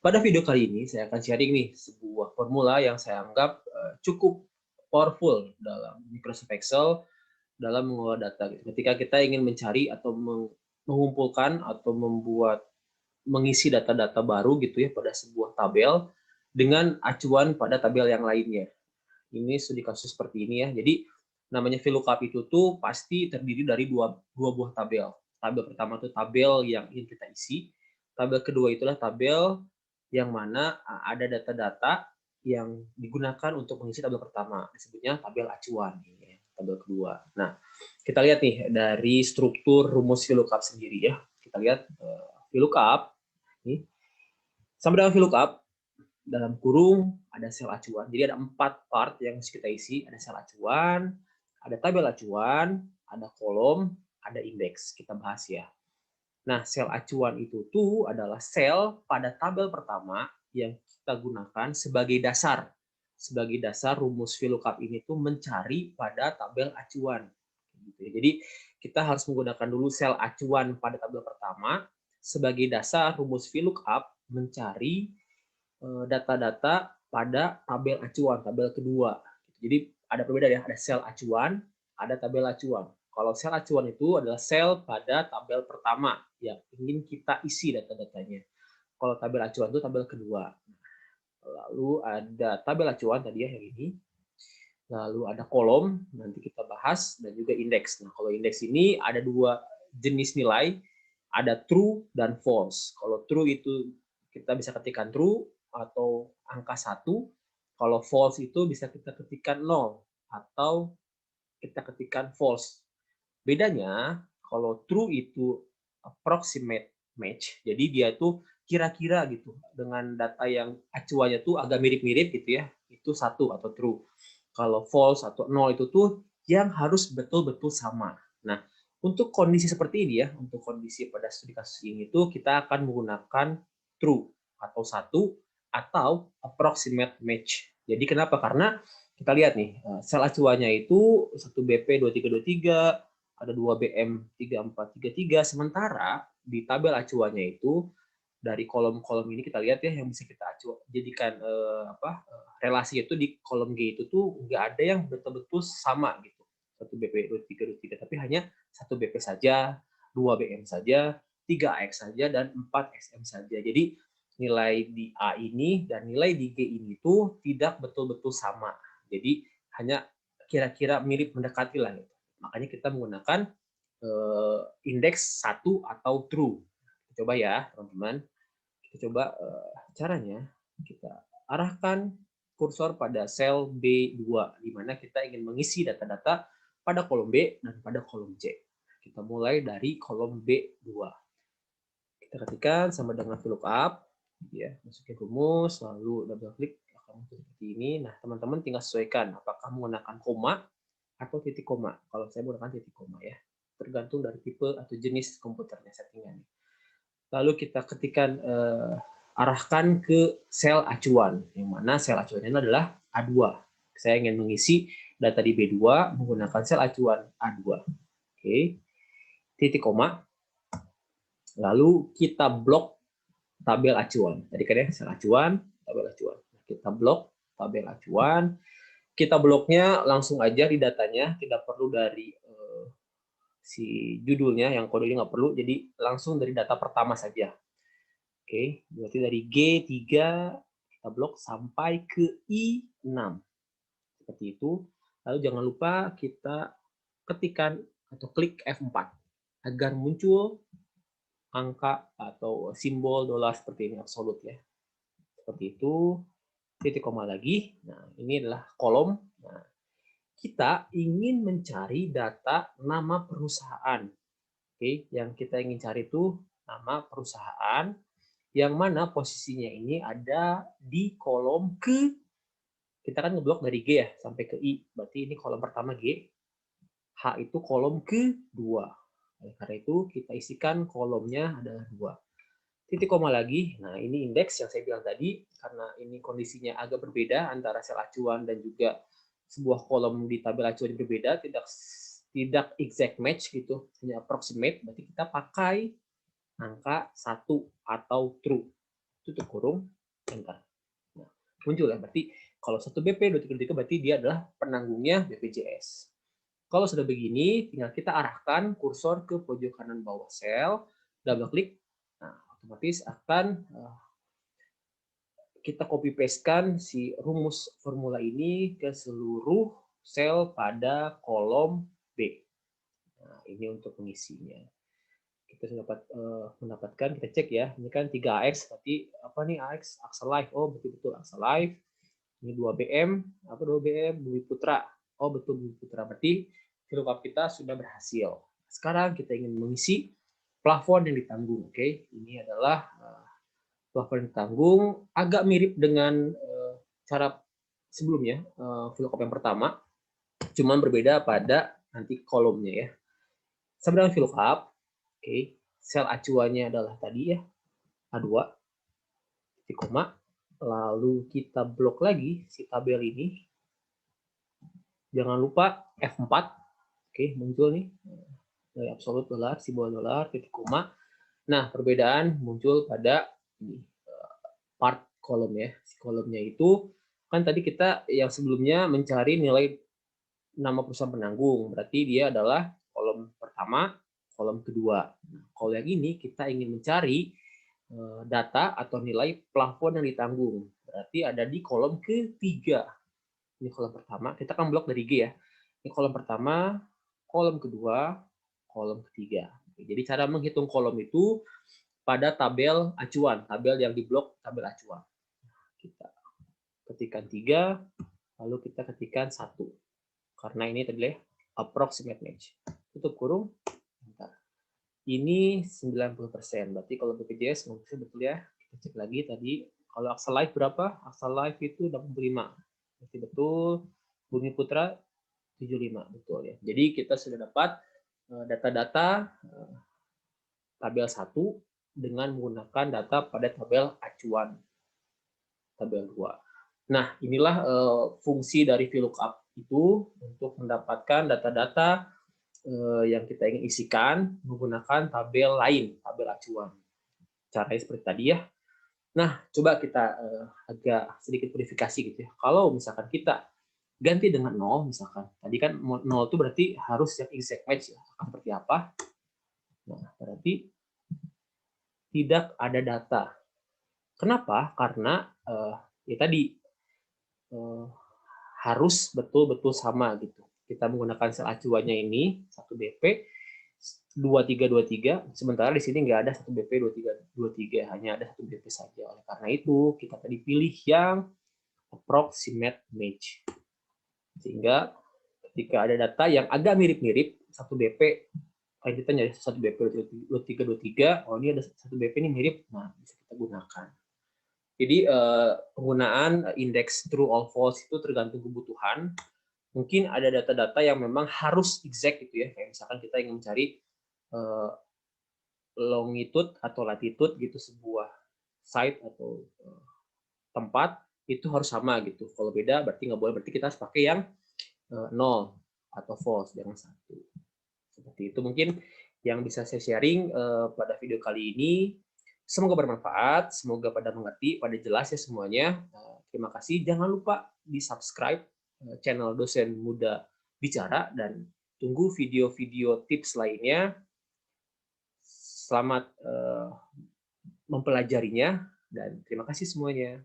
Pada video kali ini saya akan sharing nih sebuah formula yang saya anggap cukup powerful dalam Microsoft Excel dalam mengolah data. Ketika kita ingin mencari atau mengumpulkan atau mengisi data-data baru gitu ya pada sebuah tabel dengan acuan pada tabel yang lainnya. Ini studi kasus seperti ini ya. Jadi namanya VLOOKUP itu tuh pasti terdiri dari dua buah tabel. Tabel pertama itu tabel yang ingin kita isi. Tabel kedua itulah tabel yang mana ada data-data yang digunakan untuk mengisi tabel pertama. Disebutnya tabel acuan. Ini, tabel kedua. Nah, kita lihat nih dari struktur rumus VLOOKUP sendiri ya. Kita lihat VLOOKUP. Nih. Sama dengan VLOOKUP, dalam kurung ada sel acuan. Jadi ada 4 part yang harus kita isi. Ada sel acuan, ada tabel acuan, ada kolom, ada indeks. Kita bahas ya. Nah, sel acuan itu tuh adalah sel pada tabel pertama yang kita gunakan sebagai dasar. Sebagai dasar rumus VLOOKUP ini tuh mencari pada tabel acuan. Jadi kita harus menggunakan dulu sel acuan pada tabel pertama sebagai dasar rumus VLOOKUP mencari data-data pada tabel acuan, tabel kedua. Jadi ada perbedaan ya, ada sel acuan, ada tabel acuan. Kalau sel acuan itu adalah sel pada tabel pertama yang ingin kita isi data-datanya. Kalau tabel acuan itu tabel kedua. Lalu ada tabel acuan tadi ya yang ini. Lalu ada kolom, nanti kita bahas, dan juga indeks. Nah, kalau indeks ini ada 2 jenis nilai, ada true dan false. Kalau true itu kita bisa ketikkan true atau angka 1. Kalau false itu bisa kita ketikkan 0 atau kita ketikkan false. Bedanya, kalau true itu approximate match, jadi dia itu kira-kira gitu dengan data yang acuannya tuh agak mirip-mirip gitu ya, itu 1 atau true. Kalau false atau 0 itu tuh yang harus betul-betul sama. Nah, untuk kondisi seperti ini ya, untuk kondisi pada studi kasus ini tuh kita akan menggunakan true atau 1 atau approximate match. Jadi kenapa? Karena kita lihat nih, sel acuannya itu 1 BP 2323, ada 2 BM 3433, sementara di tabel acuannya itu dari kolom-kolom ini kita lihat ya yang bisa kita jadikan relasi itu di kolom G itu tuh nggak ada yang betul-betul sama gitu. 1 BP 2323, tapi hanya 1 BP saja, 2 BM saja, 3 AX saja, dan 4 SM saja. Jadi nilai di A ini dan nilai di G ini tuh tidak betul-betul sama. Jadi hanya kira-kira mirip mendekati lah. Gitu. Makanya kita menggunakan indeks 1 atau true. Coba ya teman-teman. Kita coba caranya. Kita arahkan kursor pada sel B2, di mana kita ingin mengisi data-data pada kolom B dan pada kolom C. Kita mulai dari kolom B2. Kita ketikkan sama dengan VLOOKUP, ya, masukin rumus, lalu double klik akan muncul seperti ini. Nah, teman-teman tinggal sesuaikan apakah menggunakan koma atau titik koma. Kalau saya menggunakan titik koma ya, tergantung dari tipe atau jenis komputernya settingannya. Lalu kita ketikkan arahkan ke sel acuan, yang mana sel acuannya adalah A2. Saya ingin mengisi data di B2 menggunakan sel acuan A2. Oke, titik koma. Lalu kita blok tabel acuan. Tadi kan ya, sel acuan, tabel acuan. Kita blok tabel acuan. Kita bloknya langsung aja di datanya, tidak perlu dari si judulnya, yang kodenya nggak perlu, jadi langsung dari data pertama saja. Oke, berarti dari G3 kita blok sampai ke I6. Seperti itu. Lalu jangan lupa kita ketikkan atau klik F4 agar muncul angka atau simbol dolar seperti ini, absolut ya. Seperti itu. Titik koma lagi. Nah, ini adalah kolom. Nah, kita ingin mencari data nama perusahaan. Oke, yang kita ingin cari itu nama perusahaan yang mana posisinya ini ada di kolom kita kan ngeblok dari G ya sampai ke I, berarti ini kolom pertama G, H itu kolom kedua. Karena itu kita isikan kolomnya adalah 2. Titik koma lagi, nah ini indeks yang saya bilang tadi, karena ini kondisinya agak berbeda antara sel acuan dan juga sebuah kolom di tabel acuan yang berbeda, tidak exact match gitu, hanya approximate, berarti kita pakai angka 1 atau true. tutup kurung, enter. Nah, muncul ya, berarti kalau 1 BP 2323 berarti dia adalah penanggungnya BPJS. Kalau sudah begini, tinggal kita arahkan kursor ke pojok kanan bawah sel, double klik, nah otomatis akan kita copy paste-kan si rumus formula ini ke seluruh sel pada kolom B. Nah, ini untuk mengisinya. Kita sudah mendapatkan, kita cek ya, ini kan 3AX, berarti apa nih AX? Axel Life, oh betul-betul Axel Life. Ini 2BM, apa 2BM? Bumi Putra. Oh betul Bumi Putra, berarti VLOOKUP kita sudah berhasil. Sekarang kita ingin mengisi plafon yang ditanggung. Oke, ini adalah plafon yang ditanggung, agak mirip dengan cara sebelumnya, VLOOKUP yang pertama, cuman berbeda pada nanti kolomnya ya. Sama dengan VLOOKUP, oke, sel acuannya adalah tadi ya, A2, titik koma, lalu kita blok lagi si tabel ini. Jangan lupa F4, oke, muncul nih, dari absolut dolar, simbol dolar, titik koma. Nah, perbedaan muncul pada ini, part kolom ya. Si kolomnya itu, kan tadi kita yang sebelumnya mencari nilai nama perusahaan penanggung, berarti dia adalah kolom pertama, kolom kedua. Nah, kalau yang ini kita ingin mencari data atau nilai plafon yang ditanggung, berarti ada di kolom ketiga. Ini kolom pertama, kita kan blok dari G ya. Ini kolom pertama, kolom kedua, kolom ketiga. Jadi cara menghitung kolom itu pada tabel acuan, tabel yang diblok tabel acuan. Kita ketikkan 3, lalu kita ketikkan 1. Karena ini tadi ya, approximate match. Tutup kurung. Bentar. Ini 90%. Berarti kalau BPJS betul ya. Kita cek lagi tadi. Kalau Axel Life berapa? Axel Life itu 85. Berarti betul. Bumi Putra 75. Betul ya. Jadi kita sudah dapat data-data tabel 1 dengan menggunakan data pada tabel acuan. Tabel 2. Nah, inilah fungsi dari VLOOKUP itu untuk mendapatkan data-data yang kita ingin isikan menggunakan tabel lain, tabel acuan. Caranya seperti tadi ya. Nah, coba kita agak sedikit verifikasi gitu ya. Kalau misalkan kita ganti dengan 0, misalkan. Tadi kan 0 itu berarti harus yang exact match ya. Akan seperti apa? Nah, berarti tidak ada data. Kenapa? Karena ya tadi harus betul-betul sama gitu. Kita menggunakan sel acuannya ini 1 BP 2323, sementara di sini nggak ada 1 BP 2323, hanya ada 1 BP saja. Oleh karena itu kita tadi pilih yang approximate match. Sehingga ketika ada data yang agak mirip-mirip 1 BP, kalau kita nyari 1 BP 2323, oh ini ada 1 BP ini mirip, nah bisa kita gunakan. Jadi penggunaan indeks true or false itu tergantung kebutuhan. Mungkin ada data-data yang memang harus exact gitu ya. Kayak misalkan kita ingin mencari longitude atau latitude gitu sebuah site atau tempat itu harus sama gitu. Kalau beda berarti nggak boleh. Berarti kita harus pakai yang 0 atau false, jangan 1. Seperti itu mungkin yang bisa saya sharing pada video kali ini. Semoga bermanfaat, semoga pada mengerti, pada jelas ya semuanya. Terima kasih. Jangan lupa di-subscribe channel Dosen Muda Bicara dan tunggu video-video tips lainnya. Selamat mempelajarinya dan terima kasih semuanya.